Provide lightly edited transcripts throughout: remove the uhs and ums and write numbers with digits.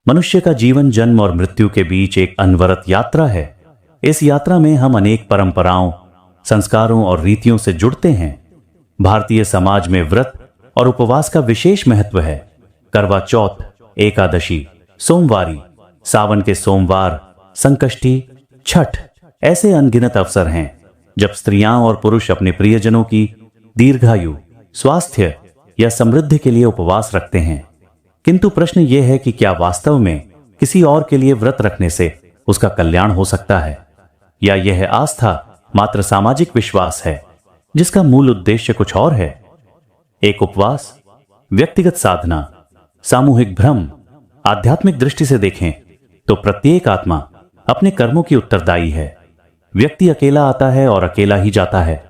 मनुष्य का जीवन जन्म और मृत्यु के बीच एक अनवरत यात्रा है। इस यात्रा में हम अनेक परंपराओं, संस्कारों और रीतियों से जुड़ते हैं। भारतीय समाज में व्रत और उपवास का विशेष महत्व है। करवा चौथ, एकादशी, सोमवारी, सावन के सोमवार, संकष्टी, छठ ऐसे अनगिनत अवसर हैं जब स्त्रियां और पुरुष अपने प्रियजनों की दीर्घायु, स्वास्थ्य या समृद्धि के लिए उपवास रखते हैं। किंतु प्रश्न यह है कि क्या वास्तव में किसी और के लिए व्रत रखने से उसका कल्याण हो सकता है, या यह आस्था मात्र सामाजिक विश्वास है जिसका मूल उद्देश्य कुछ और है। एक उपवास व्यक्तिगत साधना, सामूहिक भ्रम। आध्यात्मिक दृष्टि से देखें तो प्रत्येक आत्मा अपने कर्मों की उत्तरदायी है। व्यक्ति अकेला आता है और अकेला ही जाता है।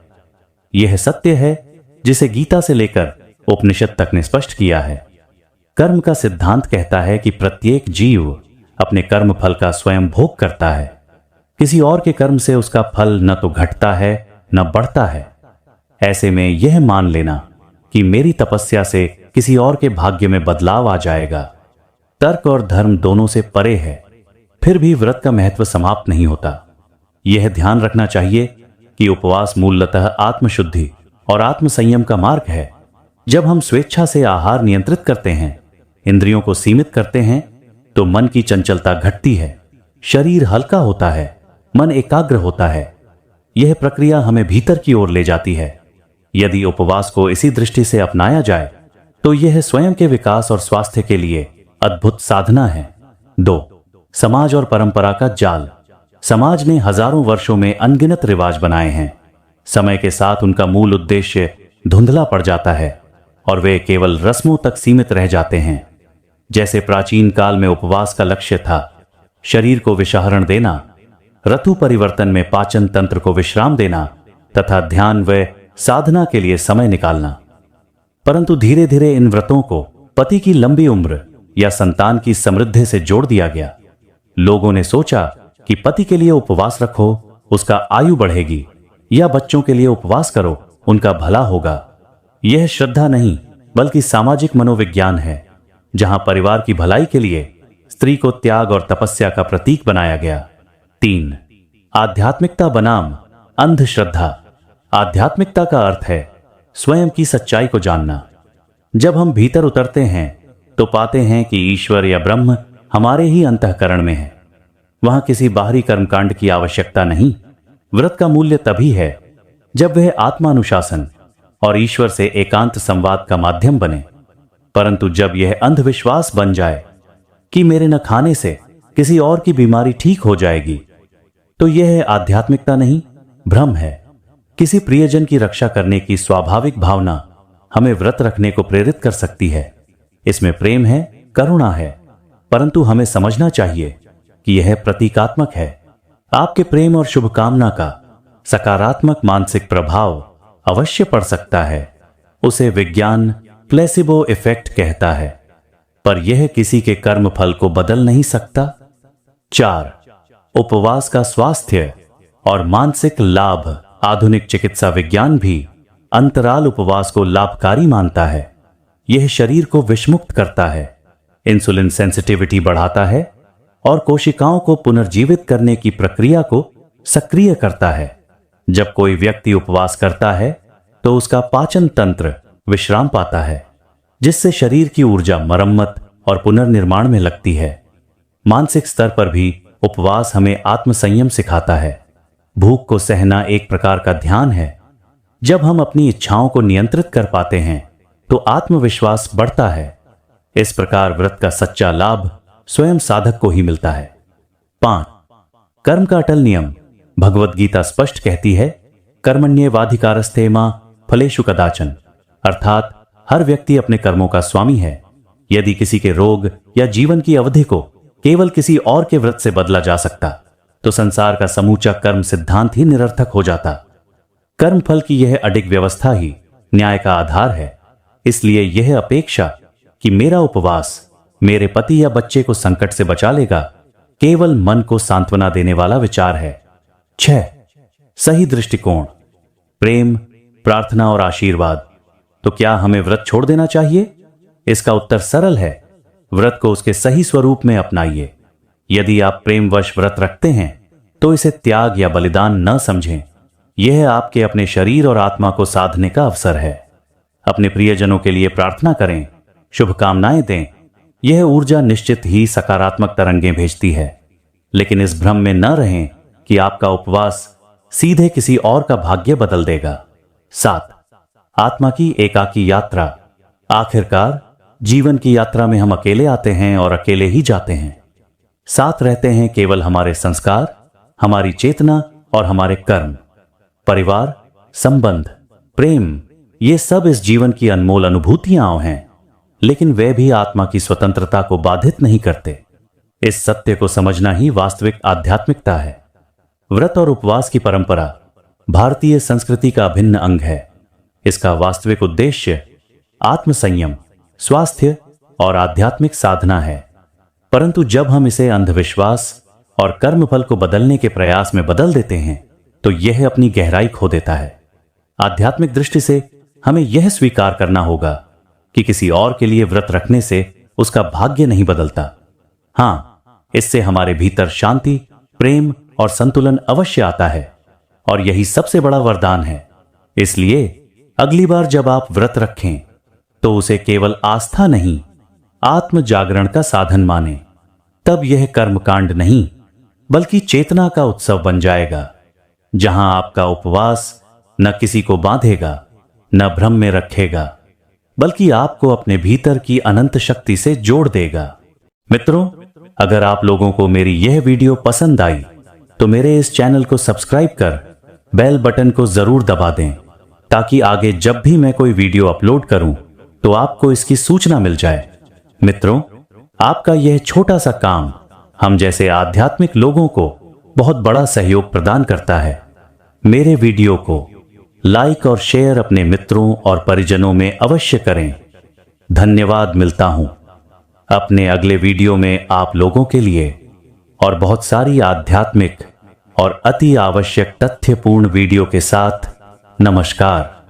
यह सत्य है जिसे गीता से लेकर उपनिषद तक ने स्पष्ट किया है। कर्म का सिद्धांत कहता है कि प्रत्येक जीव अपने कर्म फल का स्वयं भोग करता है। किसी और के कर्म से उसका फल न तो घटता है न बढ़ता है। ऐसे में यह मान लेना कि मेरी तपस्या से किसी और के भाग्य में बदलाव आ जाएगा, तर्क और धर्म दोनों से परे है। फिर भी व्रत का महत्व समाप्त नहीं होता। यह ध्यान रखना चाहिए कि उपवास मूलतः आत्मशुद्धि और आत्मसंयम का मार्ग है। जब हम स्वेच्छा से आहार नियंत्रित करते हैं, इंद्रियों को सीमित करते हैं, तो मन की चंचलता घटती है, शरीर हल्का होता है, मन एकाग्र होता है। यह प्रक्रिया हमें भीतर की ओर ले जाती है। यदि उपवास को इसी दृष्टि से अपनाया जाए तो यह स्वयं के विकास और स्वास्थ्य के लिए अद्भुत साधना है। 2. समाज और परंपरा का जाल। समाज ने हजारों वर्षों में अनगिनत रिवाज बनाए हैं। समय के साथ उनका मूल उद्देश्य धुंधला पड़ जाता है और वे केवल रस्मों तक सीमित रह जाते हैं। जैसे प्राचीन काल में उपवास का लक्ष्य था शरीर को विषहरण देना, ऋतु परिवर्तन में पाचन तंत्र को विश्राम देना तथा ध्यान व साधना के लिए समय निकालना। परंतु धीरे धीरे इन व्रतों को पति की लंबी उम्र या संतान की समृद्धि से जोड़ दिया गया। लोगों ने सोचा कि पति के लिए उपवास रखो, उसका आयु बढ़ेगी, या बच्चों के लिए उपवास करो, उनका भला होगा। यह श्रद्धा नहीं बल्कि सामाजिक मनोविज्ञान है, जहां परिवार की भलाई के लिए स्त्री को त्याग और तपस्या का प्रतीक बनाया गया। 3. आध्यात्मिकता बनाम अंधश्रद्धा। आध्यात्मिकता का अर्थ है स्वयं की सच्चाई को जानना। जब हम भीतर उतरते हैं तो पाते हैं कि ईश्वर या ब्रह्म हमारे ही अंतःकरण में है। वहां किसी बाहरी कर्मकांड की आवश्यकता नहीं। व्रत का मूल्य तभी है जब वह आत्मानुशासन और ईश्वर से एकांत संवाद का माध्यम बने। परंतु जब यह अंधविश्वास बन जाए कि मेरे न खाने से किसी और की बीमारी ठीक हो जाएगी, तो यह आध्यात्मिकता नहीं, भ्रम है। किसी प्रियजन की रक्षा करने की स्वाभाविक भावना हमें व्रत रखने को प्रेरित कर सकती है। इसमें प्रेम है, करुणा है, परंतु हमें समझना चाहिए कि यह प्रतीकात्मक है। आपके प्रेम और शुभकामना का सकारात्मक मानसिक प्रभाव अवश्य पड़ सकता है। उसे विज्ञान प्लेसिबो इफेक्ट कहता है, पर यह किसी के कर्म फल को बदल नहीं सकता। 4. उपवास का स्वास्थ्य और मानसिक लाभ। आधुनिक चिकित्सा विज्ञान भी अंतराल उपवास को लाभकारी मानता है। यह शरीर को विषमुक्त करता है, इंसुलिन सेंसिटिविटी बढ़ाता है और कोशिकाओं को पुनर्जीवित करने की प्रक्रिया को सक्रिय करता है। जब कोई व्यक्ति उपवास करता है तो उसका पाचन तंत्र विश्राम पाता है, जिससे शरीर की ऊर्जा मरम्मत और पुनर्निर्माण में लगती है। मानसिक स्तर पर भी उपवास हमें आत्मसंयम सिखाता है। भूख को सहना एक प्रकार का ध्यान है। जब हम अपनी इच्छाओं को नियंत्रित कर पाते हैं तो आत्मविश्वास बढ़ता है। इस प्रकार व्रत का सच्चा लाभ स्वयं साधक को ही मिलता है। 5. कर्म का अटल नियम। भगवत गीता स्पष्ट कहती है, कर्मण्येवाधिकारस्ते मा फलेषु कदाचन, अर्थात हर व्यक्ति अपने कर्मों का स्वामी है। यदि किसी के रोग या जीवन की अवधि को केवल किसी और के व्रत से बदला जा सकता तो संसार का समूचा कर्म सिद्धांत ही निरर्थक हो जाता। कर्म फल की यह अडिग व्यवस्था ही न्याय का आधार है। इसलिए यह अपेक्षा कि मेरा उपवास मेरे पति या बच्चे को संकट से बचा लेगा केवल मन को सांत्वना देने वाला विचार है। 6. सही दृष्टिकोण। प्रेम, प्रार्थना और आशीर्वाद। तो क्या हमें व्रत छोड़ देना चाहिए? इसका उत्तर सरल है, व्रत को उसके सही स्वरूप में अपनाइए। यदि आप प्रेमवश व्रत रखते हैं तो इसे त्याग या बलिदान न समझें। यह आपके अपने शरीर और आत्मा को साधने का अवसर है। अपने प्रियजनों के लिए प्रार्थना करें, शुभकामनाएं दें। यह ऊर्जा निश्चित ही सकारात्मक तरंगें भेजती है। लेकिन इस भ्रम में न रहें कि आपका उपवास सीधे किसी और का भाग्य बदल देगा। 7. आत्मा की एकाकी यात्रा। आखिरकार जीवन की यात्रा में हम अकेले आते हैं और अकेले ही जाते हैं। साथ रहते हैं केवल हमारे संस्कार, हमारी चेतना और हमारे कर्म। परिवार, संबंध, प्रेम, ये सब इस जीवन की अनमोल अनुभूतियां हैं, लेकिन वे भी आत्मा की स्वतंत्रता को बाधित नहीं करते। इस सत्य को समझना ही वास्तविक आध्यात्मिकता है। व्रत और उपवास की परंपरा भारतीय संस्कृति का अभिन्न अंग है। इसका वास्तविक उद्देश्य आत्मसंयम, स्वास्थ्य और आध्यात्मिक साधना है। परंतु जब हम इसे अंधविश्वास और कर्मफल को बदलने के प्रयास में बदल देते हैं तो यह अपनी गहराई खो देता है। आध्यात्मिक दृष्टि से हमें यह स्वीकार करना होगा कि किसी और के लिए व्रत रखने से उसका भाग्य नहीं बदलता। हां, इससे हमारे भीतर शांति, प्रेम और संतुलन अवश्य आता है, और यही सबसे बड़ा वरदान है। इसलिए अगली बार जब आप व्रत रखें तो उसे केवल आस्था नहीं, आत्म जागरण का साधन माने। तब यह कर्मकांड नहीं बल्कि चेतना का उत्सव बन जाएगा, जहां आपका उपवास न किसी को बांधेगा, न भ्रम में रखेगा, बल्कि आपको अपने भीतर की अनंत शक्ति से जोड़ देगा। मित्रों, अगर आप लोगों को मेरी यह वीडियो पसंद आई तो मेरे इस चैनल को सब्सक्राइब कर बेल बटन को जरूर दबा दें, ताकि आगे जब भी मैं कोई वीडियो अपलोड करूं तो आपको इसकी सूचना मिल जाए। मित्रों, आपका यह छोटा सा काम हम जैसे आध्यात्मिक लोगों को बहुत बड़ा सहयोग प्रदान करता है। मेरे वीडियो को लाइक और शेयर अपने मित्रों और परिजनों में अवश्य करें। धन्यवाद। मिलता हूं अपने अगले वीडियो में आप लोगों के लिए और बहुत सारी आध्यात्मिक और अति आवश्यक तथ्यपूर्ण वीडियो के साथ। नमस्कार।